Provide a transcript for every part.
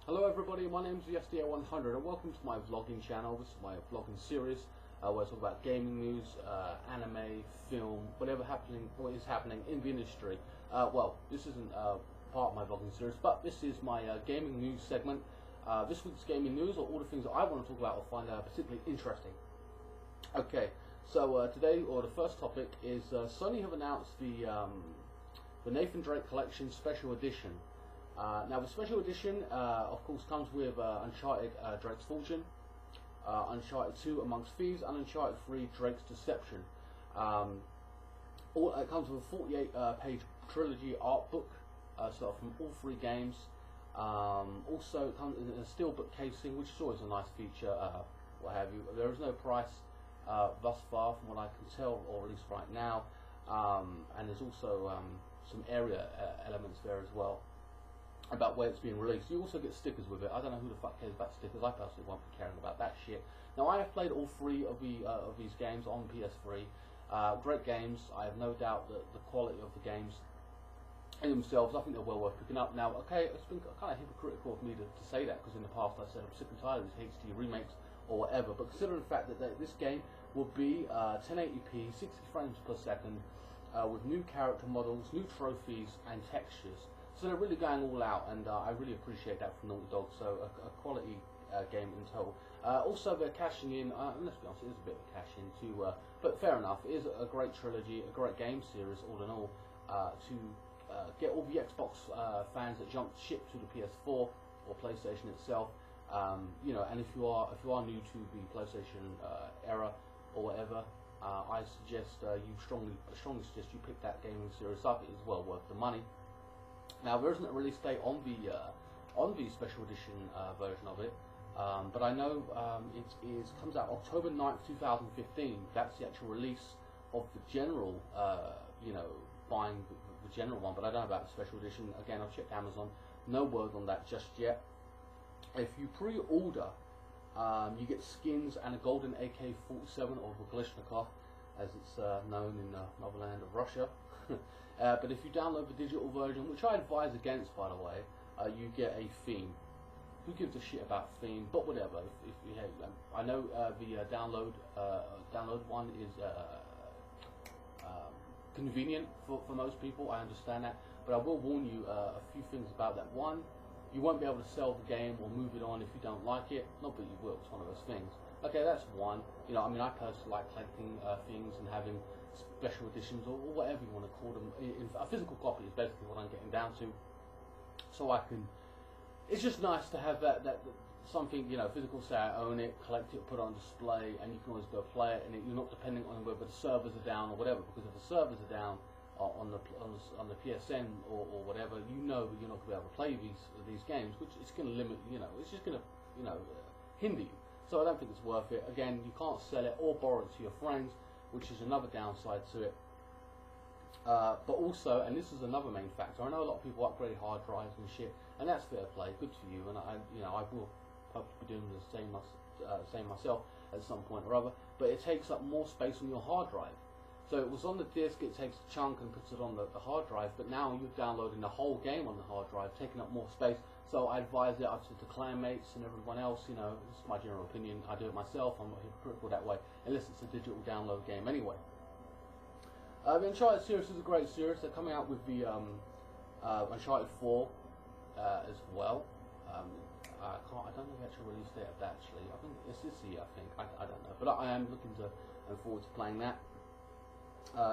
Hello everybody, my name is SDA100 and welcome to my vlogging channel. This is my vlogging series where I talk about gaming news, anime, film, whatever what is happening in the industry. Well, this isn't part of my vlogging series, but this is my gaming news segment. This week's gaming news are all the things that I want to talk about or find particularly interesting. Okay, so today, or the first topic is Sony have announced the Nathan Drake Collection Special Edition. Now the special edition of course comes with Uncharted Drake's Fortune, Uncharted 2 Amongst Thieves, and Uncharted 3 Drake's Deception. It comes with a 48 page trilogy art book so from all three games. Also it comes in a steelbook casing, which is always a nice feature, what have you. There is no price thus far from what I can tell, or at least right now, and there's also some area elements there as well about where it's being released. You also get stickers with it. I don't know who the fuck cares about stickers. I personally won't be caring about that shit. Now I have played all three of these games on PS3. Great games. I have no doubt that the quality of the games in themselves, I think they're well worth picking up. Now, okay, it's been kind of hypocritical of me to say that, because in the past I said I'm sick and tired of these HD remakes or whatever, but considering the fact that this game will be 1080p, 60 frames per second, with new character models, new trophies and textures. So they're really going all out, and I really appreciate that from Naughty Dog. So a quality game in total. Also they're cashing in, and let's be honest, it is a bit of a cash in too, but fair enough. It is a great trilogy, a great game series all in all, to get all the Xbox fans that jumped ship to the PS4 or PlayStation itself. You know, and if you are new to the PlayStation era or whatever, I suggest strongly suggest you pick that gaming series up. It is well worth the money. Now there isn't a release date on the special edition version of it, but I know comes out October 9th, 2015. That's the actual release of the general, you know, buying the general one. But I don't know about the special edition. Again, I've checked Amazon. No word on that just yet. If you pre-order, you get skins and a golden AK-47 or Glishnikov, as it's known in the motherland of Russia. But if you download the digital version, which I advise against, by the way, you get a theme. Who gives a shit about theme? But whatever. If you hate them, I know the download one is convenient for most people. I understand that, but I will warn you a few things about that. One, you won't be able to sell the game or move it on if you don't like it. Not that you will. It's one of those things. Okay, that's one. You know, I mean, I personally like collecting things and having special editions or whatever you want to call them. A physical copy is basically what I'm getting down to. So I can. It's just nice to have that something, you know, physical. Say I own it, collect it, put it on display, and you can always go play it, and you're not depending on whether the servers are down or whatever. Because if the servers are down on the PSN or whatever, you know that you're not going to be able to play these games, which it's going to limit. You know, it's just going to, you know, hinder you. So I don't think it's worth it. Again, you can't sell it or borrow it to your friends, which is another downside to it. But also, and this is another main factor, I know a lot of people upgrade hard drives and shit, and that's fair play, good for you, and I will hope to be doing the same myself at some point or other. But it takes up more space on your hard drive. So it was on the disk, it takes a chunk and puts it on the hard drive, but now you're downloading the whole game on the hard drive, taking up more space. So I advise it up to the clanmates and everyone else, you know, this is my general opinion, I do it myself, I'm not hypocritical that way, unless it's a digital download game anyway. The Uncharted series is a great series. They're coming out with the Uncharted 4 as well. I don't know the actual release date of that actually. I think it's this year, I think, I don't know, but I am looking forward to playing that.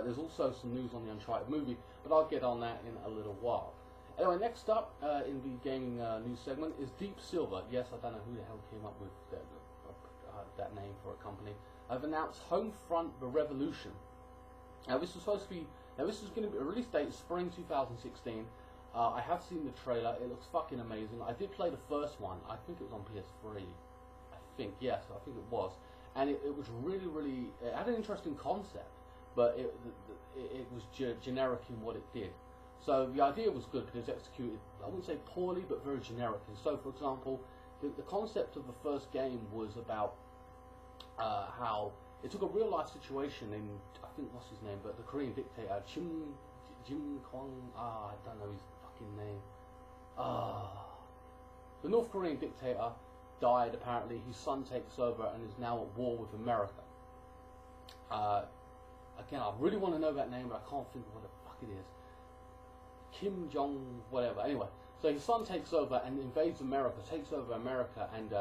There's also some news on the Uncharted movie, but I'll get on that in a little while. Anyway, next up in the gaming news segment is Deep Silver. Yes, I don't know who the hell came up with that name for a company. I've announced HomeFront: The Revolution. Now this was supposed to be. Now this is going to be a release date spring 2016. I have seen the trailer. It looks fucking amazing. I did play the first one. I think it was on PS3. I think, yes, I think it was, and it was really. It had an interesting concept, but it was generic in what it did. So the idea was good, but it was executed, I wouldn't say poorly, but very generically. So, for example, the concept of the first game was about how it took a real life situation in, I think, what's his name, but the Korean dictator, Jim Kwang, I don't know his fucking name. But The North Korean dictator died, apparently. His son takes over and is now at war with America. Again, I really want to know that name, but I can't think of what the fuck it is. Kim Jong whatever. Anyway, so his son takes over and invades America, takes over America, and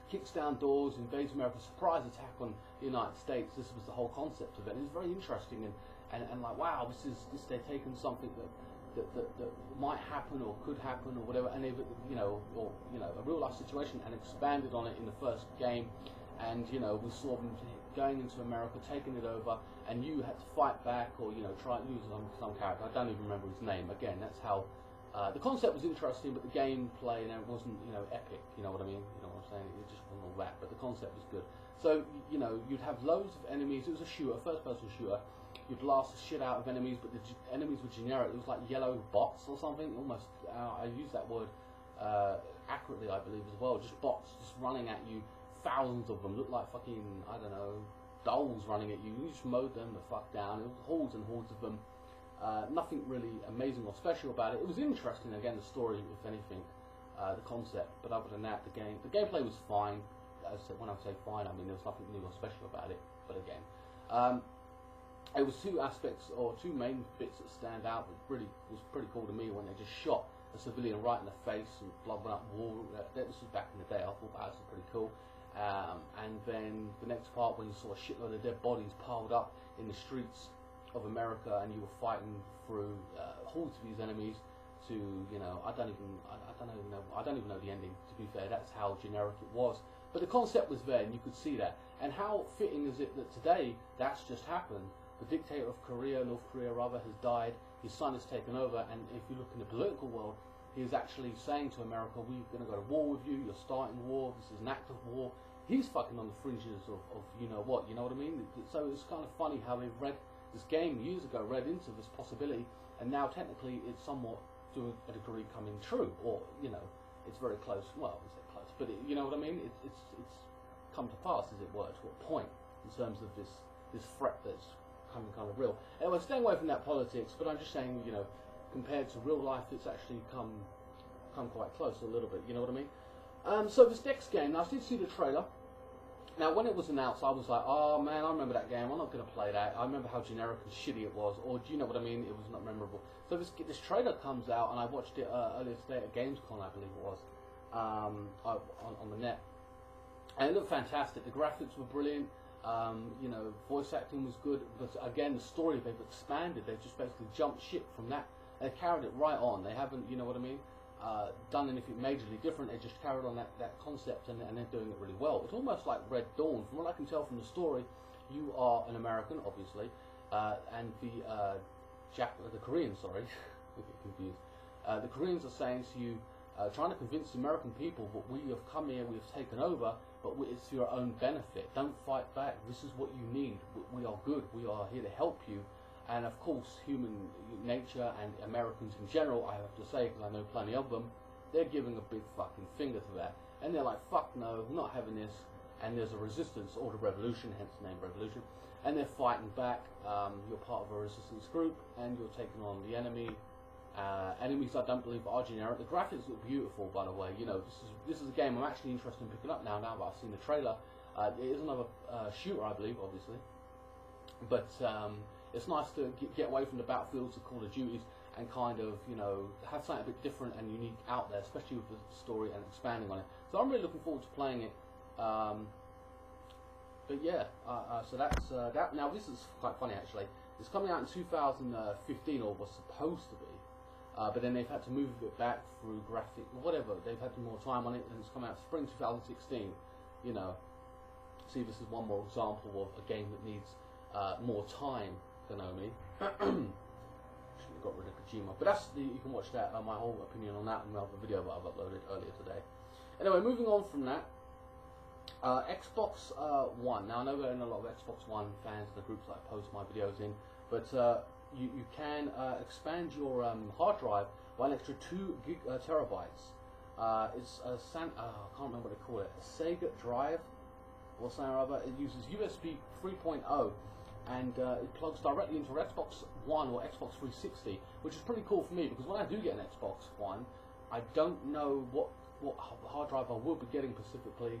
kicks down doors, invades America, surprise attack on the United States. This was the whole concept of it. And it's very interesting and like, wow, they've taken something that might happen or could happen or whatever, and they've a real life situation, and expanded on it in the first game. And we saw them going into America, taking it over, and you had to fight back or try and use some character. I don't even remember his name. Again, that's how the concept was interesting, but the gameplay it wasn't epic. You know what I mean? You know what I'm saying? It just wasn't all that, but the concept was good. So you'd have loads of enemies. It was a shooter, first-person shooter. You'd blast the shit out of enemies, but the enemies were generic. It was like yellow bots or something. Almost, I use that word accurately, I believe, as well. Just bots, just running at you. Thousands of them. Looked like fucking, I don't know, dolls running at you. You just mowed them the fuck down. It was hordes and hordes of them. Nothing really amazing or special about it. It was interesting, again, the story, if anything, the concept. But other than that, the gameplay was fine. As I said, when I say fine, I mean there was nothing new or special about it. But again, it was two aspects or two main bits that stand out. That was pretty cool to me when they just shot a civilian right in the face and blood went up wall. This was back in the day. I thought that was pretty cool. And then the next part when you saw a shitload of dead bodies piled up in the streets of America, and you were fighting through hordes of these enemies to I don't even know the ending, to be fair. That's how generic it was, but the concept was there and you could see that. And how fitting is it that today that's just happened? The dictator of North Korea rather, has died. His son has taken over, and if you look in the political world, he is actually saying to America, we're going to go to war with you, you're starting war, this is an act of war. He's fucking on the fringes of you know what I mean? So it's kind of funny how they read this game years ago, read into this possibility, and now technically it's somewhat, to a degree, coming true, or, it's very close, well, is it close, but you know what I mean? It's come to pass, as it were, to a point, in terms of this threat that's coming kind of real. Anyway, staying away from that politics, but I'm just saying, compared to real life, it's actually come quite close a little bit, you know what I mean? So this next game, now I did see the trailer. Now when it was announced, I was like, oh man, I remember that game, I'm not going to play that. I remember how generic and shitty it was, or do you know what I mean? It was not memorable. So this trailer comes out, and I watched it earlier today at Gamescom, I believe it was, on the net. And it looked fantastic. The graphics were brilliant. Voice acting was good, but again, the story, they've expanded. They've just basically jumped ship from that. They've carried it right on. They haven't, you know what I mean, done anything majorly different. They just carried on that concept, and they're doing it really well. It's almost like Red Dawn. From what I can tell from the story, you are an American, obviously, and the Koreans, sorry, I get confused. The Koreans are saying to you, trying to convince the American people that we have come here, we have taken over, but it's for your own benefit. Don't fight back. This is what you need. We are good. We are here to help you. And of course, human nature and Americans in general, I have to say, because I know plenty of them, they're giving a big fucking finger to that. And they're like, fuck no, we're not having this. And there's a resistance, or the revolution, hence the name revolution. And they're fighting back. You're part of a resistance group, and you're taking on the enemy. Enemies I don't believe are generic. The graphics look beautiful, by the way. This is a game I'm actually interested in picking up now that I've seen the trailer. It is another shooter, I believe, obviously. But it's nice to get away from the battlefields of Call of Duties and kind of, have something a bit different and unique out there, especially with the story and expanding on it. So I'm really looking forward to playing it. But yeah, so that's that. Now this is quite funny actually. It's coming out in 2015, or was supposed to be. But then they've had to move it back through graphic, whatever. They've had more time on it, and it's coming out spring 2016. See, this is one more example of a game that needs more time. Konami. Should have got rid of Kojima, but you can watch that. My whole opinion on that in my other video that I've uploaded earlier today. Anyway, moving on from that, Xbox One. Now I know there are a lot of Xbox One fans, the groups that I post my videos in, but you can expand your hard drive by an extra 2 terabytes. It's a I can't remember what they call it, a Sega drive or something or other. It uses USB 3.0, and it plugs directly into Xbox One or Xbox 360, which is pretty cool for me, because when I do get an Xbox One, I don't know what hard drive I will be getting specifically.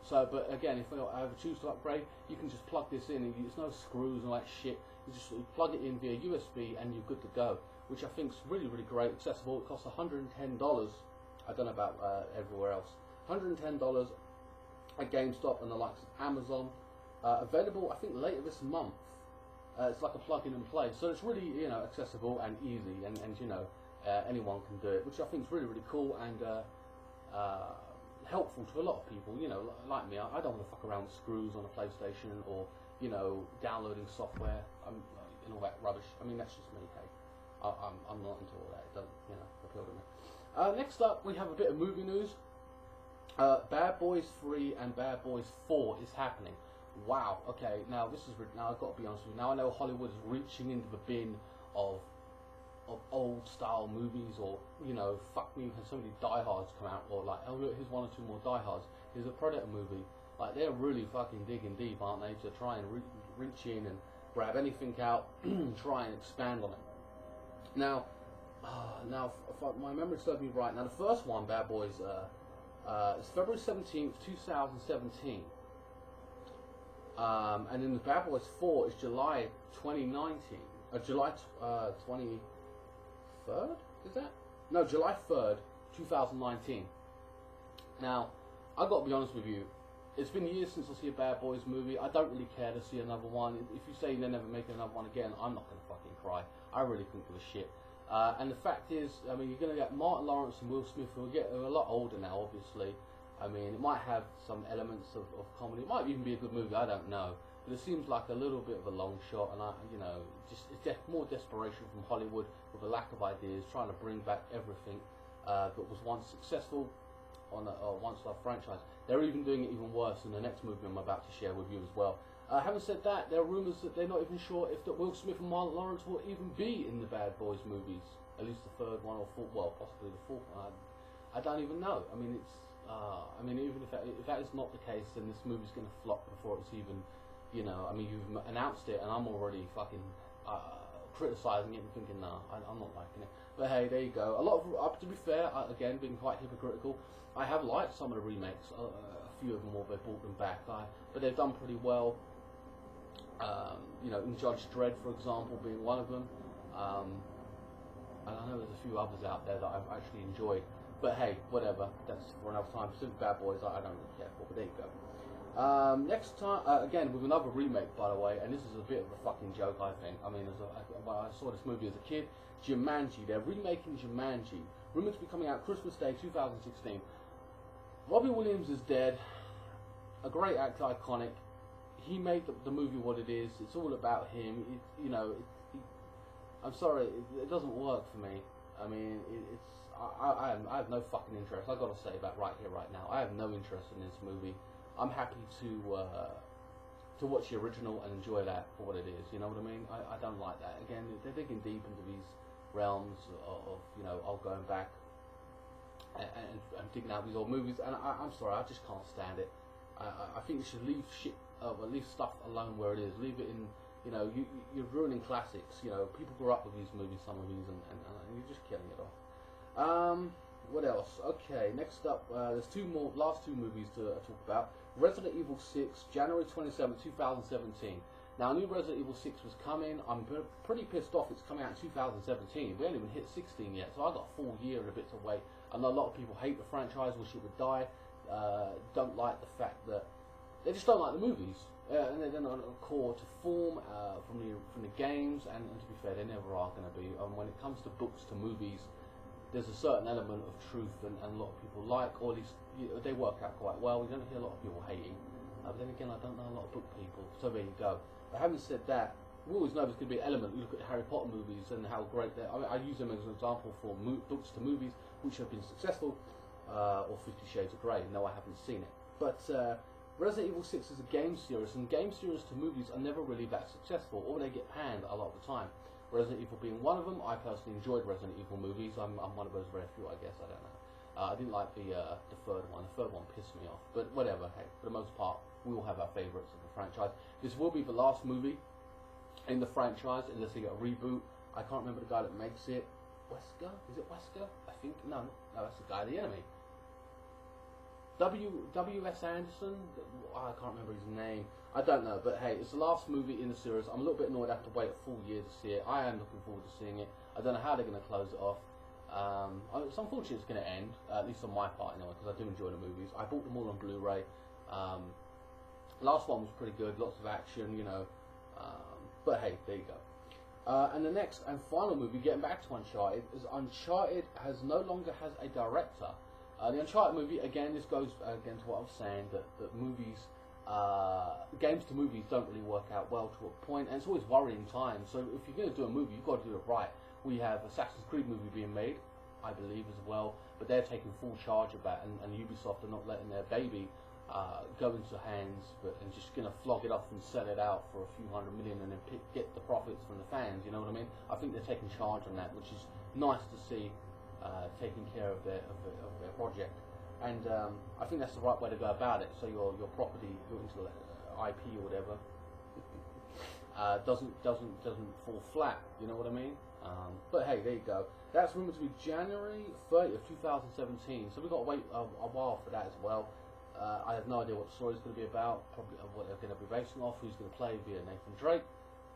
But again, if I ever choose to upgrade, you can just plug this in, and there's no screws and all that shit. You plug it in via USB, and you're good to go. Which I think is really, really great, accessible. It costs $110. I don't know about everywhere else. $110 at GameStop and the likes of Amazon. Available, I think, later this month. It's like a plug-in and play, so it's really, you know, accessible and easy, and you know, anyone can do it, which I think is really, really cool and helpful to a lot of people. You know, like me, I don't want to fuck around with screws on a PlayStation or, you know, downloading software and all that rubbish. I mean, that's just me. Hey, I'm not into all that. It doesn't, you know, appeal to me. Next up, we have a bit of movie news. Bad Boys 3 and Bad Boys 4 is happening. Wow. Okay. Now I've got to be honest with you. Now I know Hollywood is reaching into the bin of old style movies, or, you know, fuck me, when so many Die Hards come out, or like, oh look, here's one or two more Die Hards. Here's a Predator movie. Like, they're really fucking digging deep, aren't they, to try and reach in and grab anything out, try and expand on it. Now, if my memory serves me right, now the first one, Bad Boys, is February 17th, 2017. And then the Bad Boys 4 is July 2019. July 23rd? Is that? No, July 3rd, 2019. Now, I've got to be honest with you. It's been years since I see a Bad Boys movie. I don't really care to see another one. If you say they're never making another one again, I'm not going to fucking cry. I really couldn't give a shit. And the fact is, I mean, you're going to get Martin Lawrence and Will Smith, who are a lot older now, obviously. I mean, it might have some elements of comedy. It might even be a good movie, I don't know. But it seems like a little bit of a long shot, and it's more desperation from Hollywood with a lack of ideas, trying to bring back everything that was once successful on a once-loved franchise. They're even doing it even worse in the next movie I'm about to share with you as well. Having said that, there are rumours that they're not even sure if that Will Smith and Martin Lawrence will even be in the Bad Boys movies, at least the third one or fourth, well, possibly the fourth one. I don't even know. I mean, even if that is not the case, then this movie's going to flop before it's even, you know. I mean, you've announced it, and I'm already fucking criticising it and thinking, nah, I'm not liking it. But hey, there you go. A lot of, to be fair, again, being quite hypocritical, I have liked some of the remakes. A few of them, or they brought them back. But they've done pretty well. You know, in Judge Dredd, for example, being one of them. And I know there's a few others out there that I've actually enjoyed. But hey, whatever. That's for another time. Specific Bad Boys, I don't really care for. But there you go. Next time, again, with another remake, by the way, and this is a bit of a fucking joke, I think. I mean, I saw this movie as a kid, Jumanji. They're remaking Jumanji. Rumored to be coming out Christmas Day 2016. Robbie Williams is dead. A great actor, iconic. He made the movie what it is. It's all about him. I'm sorry, it doesn't work for me. I mean, I have no fucking interest. I've got to say that right here, right now. I have no interest in this movie. I'm happy to watch the original and enjoy that for what it is. You know what I mean? I don't like that. Again, they're digging deep into these realms of you know, going back and digging out these old movies. And I'm sorry, I just can't stand it. I think you should leave shit, leave stuff alone where it is. Leave it in. You know, you're ruining classics. You know, people grew up with these movies, some of these, and you're just killing it off. What else? Okay, next up, there's last two movies to talk about. Resident Evil 6, January 27, 2017. Now, I knew Resident Evil 6 was coming. I'm pretty pissed off it's coming out in 2017. We haven't even hit 16 yet, so I've got a full year and a bit to wait. I know a lot of people hate the franchise, wish it would die, don't like the fact that they just don't like the movies. And they're not a core to form from the games, and to be fair, they never are going to be. When it comes to books to movies, there's a certain element of truth, and a lot of people like, or at least they work out quite well. We don't hear a lot of people hating. But then again, I don't know a lot of book people, so there you go. But having said that, we always know there's going to be an element. You look at the Harry Potter movies and how great they are. I mean, I use them as an example for books to movies which have been successful, or 50 Shades of Grey. No, I haven't seen it. But Resident Evil 6 is a game series, and game series to movies are never really that successful, or they get panned a lot of the time. Resident Evil being one of them. I personally enjoyed Resident Evil movies. I'm one of those very few, I guess. I don't know. I didn't like the third one. The third one pissed me off. But whatever. Hey, for the most part, we all have our favourites of the franchise. This will be the last movie in the franchise unless they get a reboot. I can't remember the guy that makes it, Wesker? Is it Wesker? I think no, that's the guy, the enemy. W.S. Anderson? I can't remember his name. I don't know, but hey, it's the last movie in the series. I'm a little bit annoyed I have to wait a full year to see it. I am looking forward to seeing it. I don't know how they're going to close it off. It's unfortunate it's going to end, at least on my part anyway, because I do enjoy the movies. I bought them all on Blu-ray. Last one was pretty good, lots of action, you know. But hey, there you go. And the next and final movie, getting back to Uncharted, is Uncharted no longer has a director. The Uncharted movie, again, this goes again to what I was saying, that movies, games to movies don't really work out well to a point, and it's always worrying times. So if you're going to do a movie, you've got to do it right. We have Assassin's Creed movie being made, I believe, as well, but they're taking full charge of that, and Ubisoft are not letting their baby go into hands, and just going to flog it off and sell it out for a few $100 million and then get the profits from the fans, you know what I mean? I think they're taking charge on that, which is nice to see, taking care of their project. And I think that's the right way to go about it, so your property, your IP or whatever, doesn't fall flat, you know what I mean? But hey, there you go. That's rumored to be January 30th, 2017, so we've got to wait a while for that as well. I have no idea what the story is going to be about, probably what they're going to be basing off, who's going to play via Nathan Drake,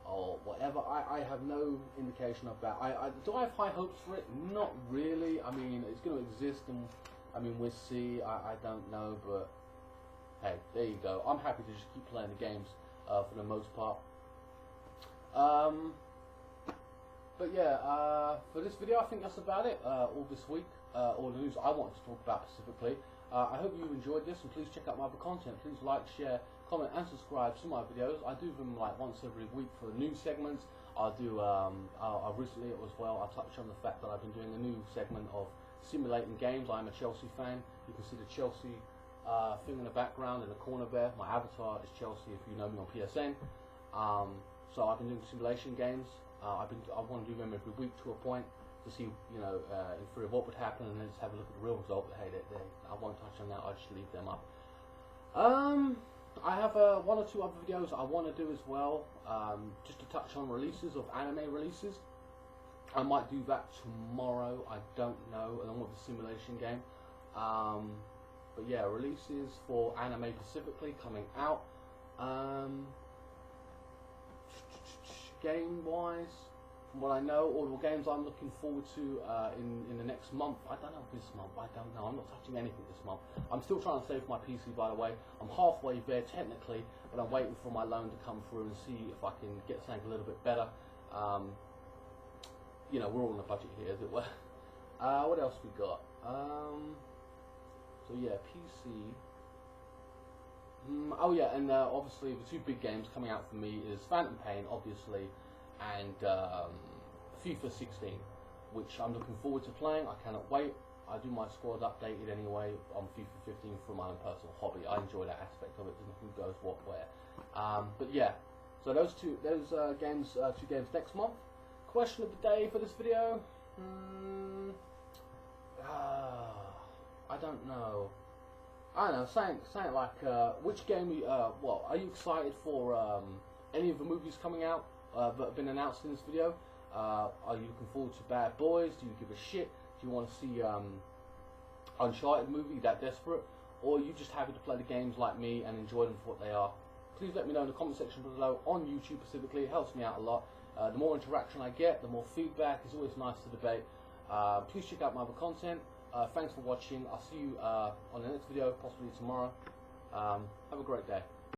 or whatever. I have no indication of that. Do I have high hopes for it? Not really. I mean, it's going to exist, and I mean, we'll see. I don't know, but hey, there you go. I'm happy to just keep playing the games for the most part. But yeah, for this video, I think that's about it. All this week, all the news I wanted to talk about specifically. I hope you enjoyed this, and please check out my other content. Please like, share, comment, and subscribe to my videos. I do them like once every week for new segments. I recently as well, I touched on the fact that I've been doing a new segment of simulating games. I'm a Chelsea fan. You can see the Chelsea thing in the background in the corner there. My avatar is Chelsea if you know me on PSN. So I've been doing simulation games. I want to do them every week to a point, to see, you know, in theory what would happen, and then just have a look at the real result. But hey, I won't touch on that. I'll just leave them up. I have one or two other videos I want to do as well, just to touch on releases of anime releases. I might do that tomorrow. I don't know, along with the simulation game. But yeah, releases for anime specifically coming out. Game-wise, from what I know, all the games I'm looking forward to in the next month. I don't know this month. I don't know. I'm not touching anything this month. I'm still trying to save my PC, by the way. I'm halfway there technically, but I'm waiting for my loan to come through and see if I can get something a little bit better. You know, we're all on a budget here, as it were. What else we got? So yeah, PC. Oh yeah, and obviously the two big games coming out for me is Phantom Pain, obviously, and FIFA 16, which I'm looking forward to playing. I cannot wait. I do my squad updated anyway on FIFA 15 for my own personal hobby. I enjoy that aspect of it, who goes what where. But yeah, so those two games next month. Question of the day for this video. I don't know. I don't know, saying like, which game, well, are you excited for any of the movies coming out that have been announced in this video? Are you looking forward to Bad Boys? Do you give a shit? Do you want to see Uncharted movie, that desperate? Or are you just happy to play the games like me and enjoy them for what they are? Please let me know in the comment section below, on YouTube specifically. It helps me out a lot. The more interaction I get, the more feedback. It's always nice to debate. Please check out my other content. Thanks for watching. I'll see you on the next video, possibly tomorrow. Have a great day.